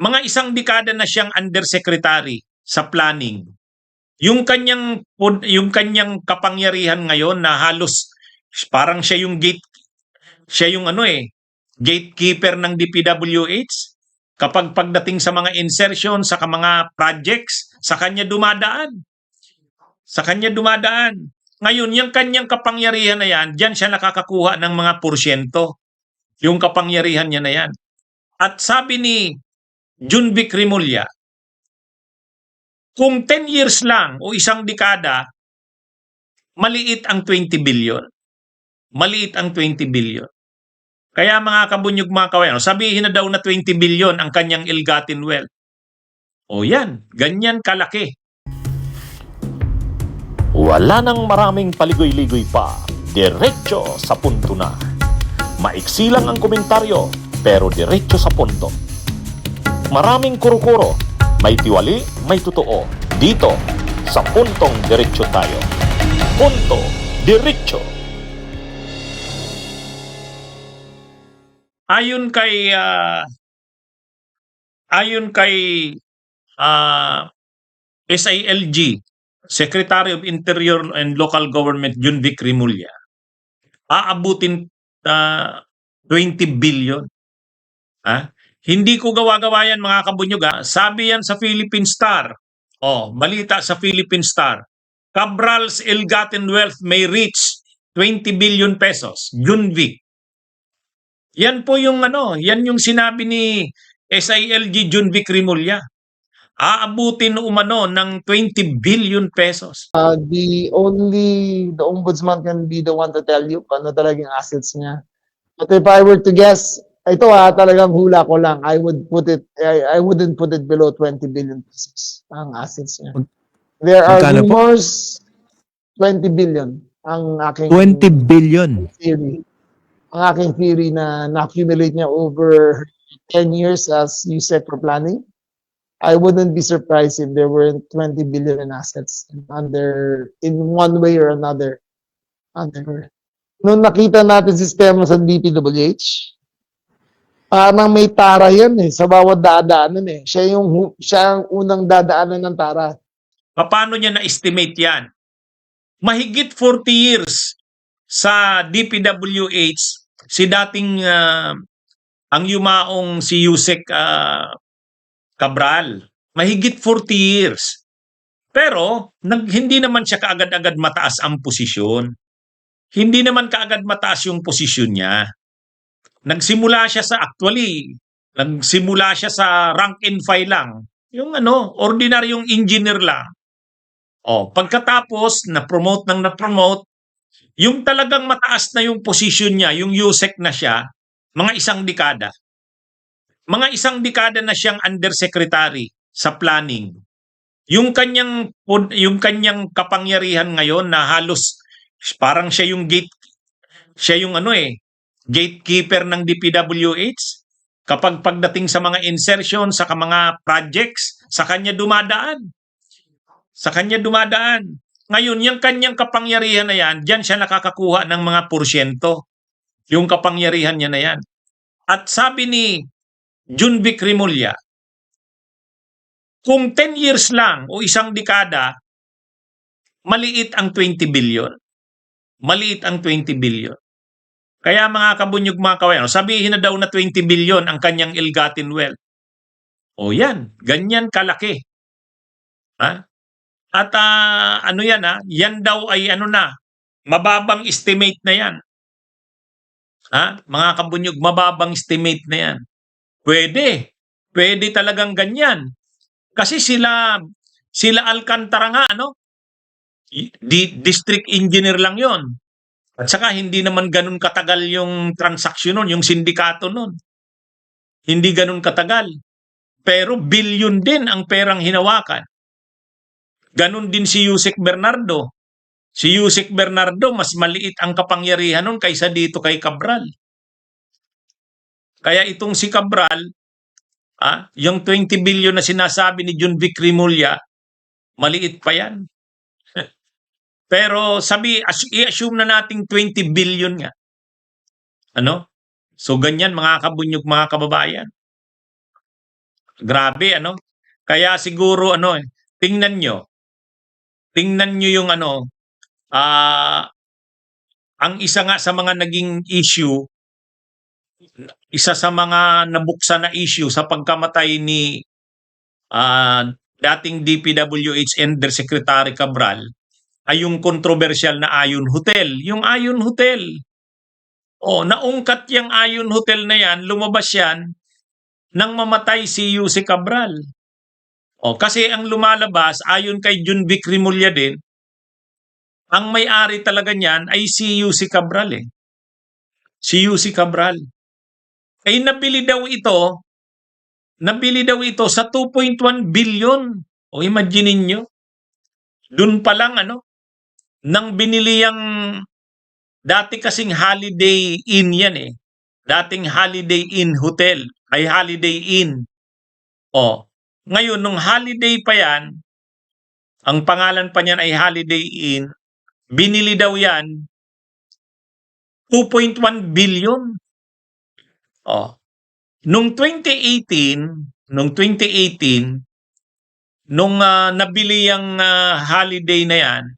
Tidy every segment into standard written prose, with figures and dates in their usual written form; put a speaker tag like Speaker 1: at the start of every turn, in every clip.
Speaker 1: mga isang dekada na siyang undersecretary sa planning. Yung kanyang kapangyarihan ngayon na halos parang siya yung gatekeeper ng DPWH. Kapag pagdating sa mga insertion, sa mga projects, sa kanya dumadaan. Sa kanya dumadaan. Ngayon, yung kanyang kapangyarihan na yan, diyan siya nakakakuha ng mga porsyento. Yung kapangyarihan niya na yan. At sabi ni Junvic Rimulya, kung 10 years lang o isang dekada, maliit ang 20 billion. Maliit ang 20 billion. Kaya mga kabunyog mga kawayan, sabihin na daw na 20 billion ang kanyang ill-gotten wealth. O yan, ganyan kalaki.
Speaker 2: Wala nang maraming paligoy-ligoy pa. Diretso sa punto na. Maiksi lang ang komentaryo, pero diretso sa punto. Maraming kuro-kuro, may tiwali, may totoo. Dito, sa Puntong Diretso tayo. Punto Diretso.
Speaker 1: Ayon kay SILG, Secretary of Interior and Local Government Junvic Rimulya, aabutin 20 billion. Hindi ko gawa-gawa yan mga kabunyog. Sabi yan sa Philippine Star. Balita sa Philippine Star. Cabral's ill-gotten wealth may reach 20 billion pesos. Junvic. Yan po yung yan yung sinabi ni SILG Junvic Rimulya. Aabutin umano ng 20 billion pesos.
Speaker 3: The ombudsman can be the one to tell you ano talagang assets niya. But if I were to guess, ito talagang hula ko lang, I wouldn't put it below 20 billion pesos ang assets niya. There are rumors 20 billion ang aking
Speaker 4: 20 billion
Speaker 3: theory. Ang aking theory na na-accumulate niya over 10 years as USEC for planning. I wouldn't be surprised if there were 20 billion in assets in one way or another. Nung nakita natin sistema sa DPWH, parang may tara yan sa bawat dadaanan Siya ang unang dadaanan ng tara.
Speaker 1: Paano niya na-estimate yan? Mahigit 40 years sa DPWH, si dating ang yumaong si Yusek Cabral. Mahigit 40 years. Pero hindi naman siya kaagad-agad mataas ang posisyon. Hindi naman kaagad mataas yung posisyon niya. Nagsimula siya sa rank and file lang. Yung ordinaryong engineer lang. Pagkatapos na-promote, yung talagang mataas na yung posisyon niya, yung USEC na siya, mga isang dekada. Mga isang dekada na siyang undersecretary sa planning. Yung kanyang kapangyarihan ngayon na halos parang siya yung gatekeeper ng DPWH. Kapag pagdating sa mga insertion, sa mga projects, sa kanya dumadaan. Ngayon, yung kanyang kapangyarihan na yan, diyan siya nakakakuha ng mga porsyento. Yung kapangyarihan niya na yan. At sabi ni Junvic Rimulya, kung 10 years lang o isang dekada, maliit ang 20 billion. Maliit ang 20 billion. Kaya mga kabunyog mga kawayan, sabihin na daw na 20 billion ang kanyang ill-gotten wealth. O yan, ganyan kalaki. At yan daw ay mababang estimate na yan. Mga kabunyog, mababang estimate na yan. Pwede talagang ganyan. Kasi sila Alcantara nga, district engineer lang yon. At saka hindi naman ganun katagal yung transaksyon nun, yung sindikato nun. Hindi ganun katagal. Pero billion din ang perang hinawakan. Ganun din si Yusek Bernardo. Si Yusek Bernardo, mas maliit ang kapangyarihan nun kaysa dito kay Cabral. Kaya itong si Cabral, yung 20 billion na sinasabi ni Junvic Rimulya, maliit pa yan. Pero i-assume na nating 20 billion nga. So ganyan mga kabunyog, mga kababayan. Grabe, ano? Kaya siguro, ano, tingnan nyo yung ano, ang isa nga sa mga naging issue, isa sa mga nabuksan na issue sa pagkamatay ni dating DPWH Undersecretary Cabral ay yung controversial na Ayon Hotel. Yung Ayon Hotel. Naungkat yung Ayon Hotel na yan, lumabas yan nang mamatay si Yuse Cabral. Kasi ang lumalabas, ayon kay Junvic Rimulya din, ang may-ari talaga niyan ay si Yuse Cabral eh. Si Yuse Cabral. Ay nabili daw ito sa 2.1 billion. Imagine niyo. Doon pa lang nang binili yung dati kasing Holiday Inn yan eh. Dating Holiday Inn Hotel ay Holiday Inn. Ngayon nung Holiday pa yan, ang pangalan pa niyan ay Holiday Inn, binili daw yan 2.1 billion. Nung 2018, nung nabili yung Holiday na yan,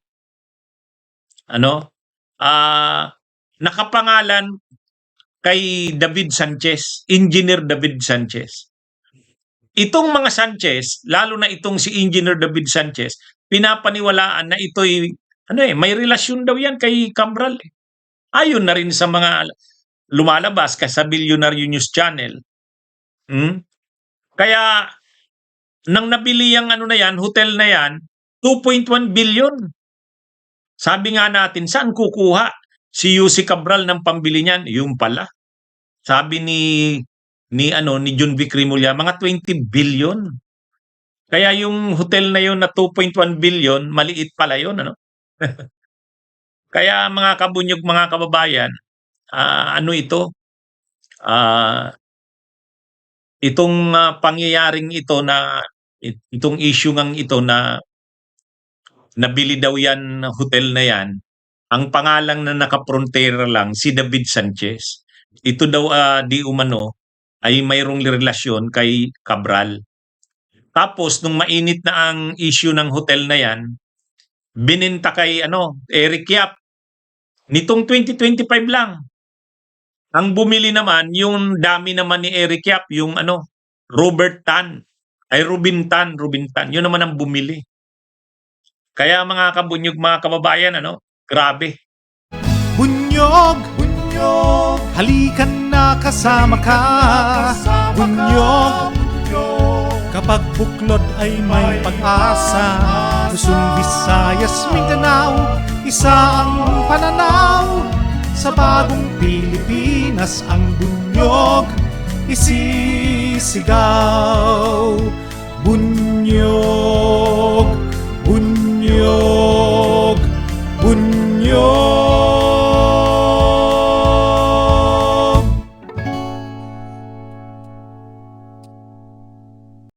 Speaker 1: nakapangalan kay David Sanchez, Engineer David Sanchez. Itong mga Sanchez, lalo na itong si Engineer David Sanchez, pinapaniwalaan na ito'y may relasyon daw yan kay Cabral. Ayon na rin sa mga lumalabas sa Billionaire News Channel. Kaya nang nabili yung hotel na yan, 2.1 billion. Sabi nga natin, saan kukuha si Yuse Cabral ng pambili niyan? Yung pala. Sabi ni Junvic Rimulya, mga 20 billion. Kaya yung hotel na yun na 2.1 billion, maliit pala yun, Kaya mga kabunyog, mga kababayan, itong pangyayaring ito itong issue ngang ito na nabili daw yan hotel na yan, ang pangalang na nakaprontera lang si David Sanchez. Ito daw di umano ay mayroong relasyon kay Cabral. Tapos nung mainit na ang issue ng hotel na yan, bininta kay Eric Yap. Nitong 2025 lang. Ang bumili naman, yung dami naman ni Eric Yap, yung Robin Tan. Yun naman ang bumili. Kaya mga kabunyog, mga kababayan, grabe.
Speaker 4: Bunyog, halikan na kasama ka. Bunyog, kapag buklod ay may pag-asa. Luzon, Visayas, Mindanao, isa ang pananaw. Sa bagong Pilipinas ang bunyog isisigaw. Bunyog, bunyog, bunyog.